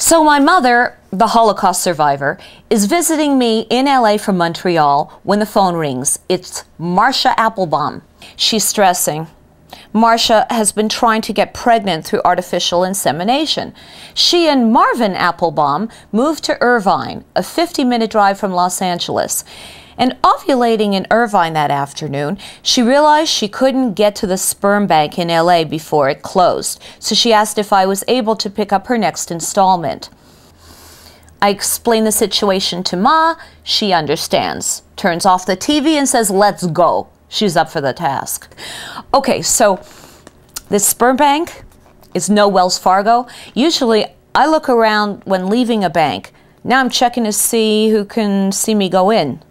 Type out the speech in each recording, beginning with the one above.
So my mother, the Holocaust survivor, is visiting me in LA from Montreal when the phone rings. It's Marcia Applebaum. She's stressing. Marcia has been trying to get pregnant through artificial insemination. She and Marvin Applebaum moved to Irvine, a 50-minute drive from Los Angeles. And ovulating in Irvine that afternoon, she realized she couldn't get to the sperm bank in LA before it closed. So she asked if I was able to pick up her next installment. I explain the situation to Ma. She understands, turns off the TV and says, "Let's go." She's up for the task. Okay, so this sperm bank is no Wells Fargo. Usually I look around when leaving a bank. Now I'm checking to see who can see me go in.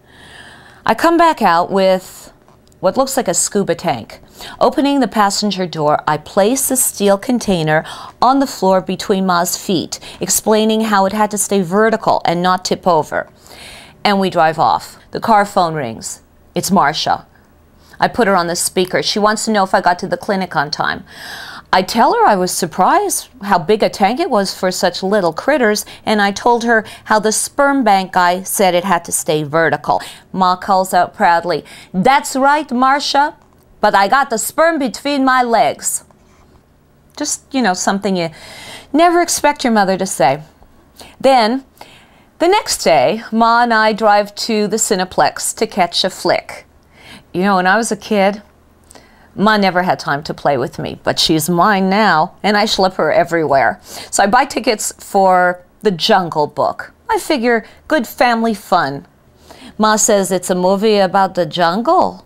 I come back out with what looks like a scuba tank. Opening the passenger door, I place the steel container on the floor between Ma's feet, explaining how it had to stay vertical and not tip over. And we drive off. The car phone rings. It's Marcia. I put her on the speaker. She wants to know if I got to the clinic on time. I tell her I was surprised how big a tank it was for such little critters, and I told her how the sperm bank guy said it had to stay vertical. Ma calls out proudly, "That's right, Marcia, but I got the sperm between my legs." Just, you know, something you never expect your mother to say. Then, the next day, Ma and I drive to the Cineplex to catch a flick. You know, when I was a kid, Ma never had time to play with me, but she's mine now, and I schlep her everywhere. So I buy tickets for The Jungle Book. I figure good family fun. Ma says it's a movie about the jungle.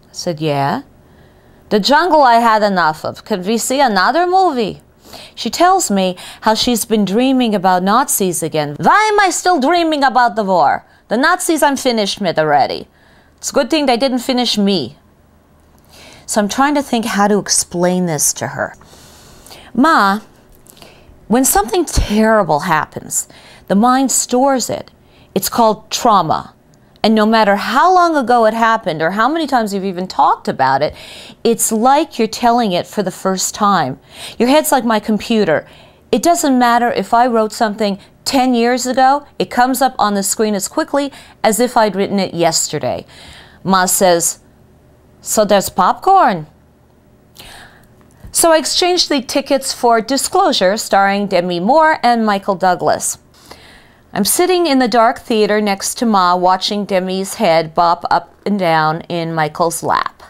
I said, yeah. The jungle I had enough of. Could we see another movie? She tells me how she's been dreaming about Nazis again. Why am I still dreaming about the war? The Nazis I'm finished with already. It's a good thing they didn't finish me. So I'm trying to think how to explain this to her. Ma, when something terrible happens, the mind stores it. It's called trauma. And no matter how long ago it happened or how many times you've even talked about it, it's like you're telling it for the first time. Your head's like my computer. It doesn't matter if I wrote something 10 years ago, it comes up on the screen as quickly as if I'd written it yesterday. Ma says, "So there's popcorn." So I exchanged the tickets for Disclosure, starring Demi Moore and Michael Douglas. I'm sitting in the dark theater next to Ma, watching Demi's head bop up and down in Michael's lap.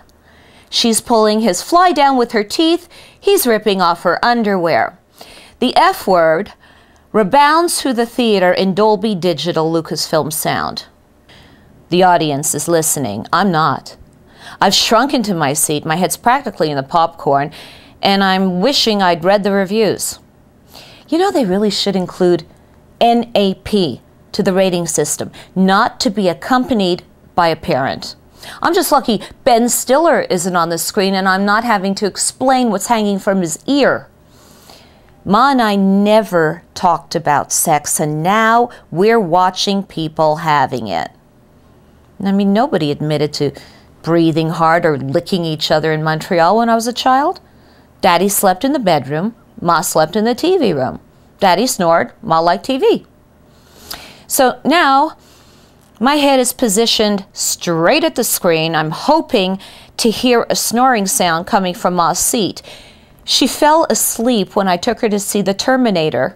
She's pulling his fly down with her teeth. He's ripping off her underwear. The F word rebounds through the theater in Dolby Digital Lucasfilm sound. The audience is listening. I'm not. I've shrunk into my seat. My head's practically in the popcorn, and I'm wishing I'd read the reviews. You know, they really should include NAP to the rating system, not to be accompanied by a parent. I'm just lucky Ben Stiller isn't on the screen and I'm not having to explain what's hanging from his ear. Ma and I never talked about sex, and now we're watching people having it. I mean, nobody admitted to breathing hard or licking each other in Montreal when I was a child. Daddy slept in the bedroom, Ma slept in the TV room. Daddy snored, Ma liked TV. So now my head is positioned straight at the screen. I'm hoping to hear a snoring sound coming from Ma's seat. She fell asleep when I took her to see the Terminator.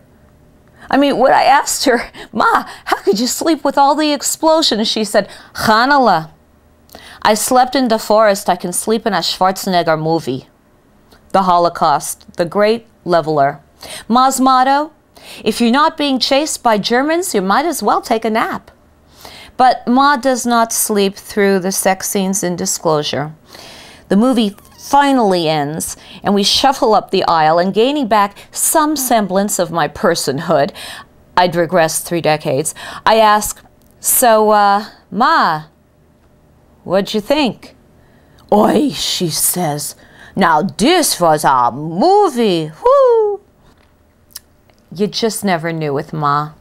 I mean, when I asked her, "Ma, how could you sleep with all the explosions?" She said, "Hanala. I slept in the forest. I can sleep in a Schwarzenegger movie." The Holocaust, the great leveler. Ma's motto, if you're not being chased by Germans, you might as well take a nap. But Ma does not sleep through the sex scenes in Disclosure. The movie finally ends, and we shuffle up the aisle, and gaining back some semblance of my personhood, I'd regressed 3 decades, I ask, "So, Ma, what'd you think?" "Oi," she says, "now this was a movie, whoo!" You just never knew with Ma.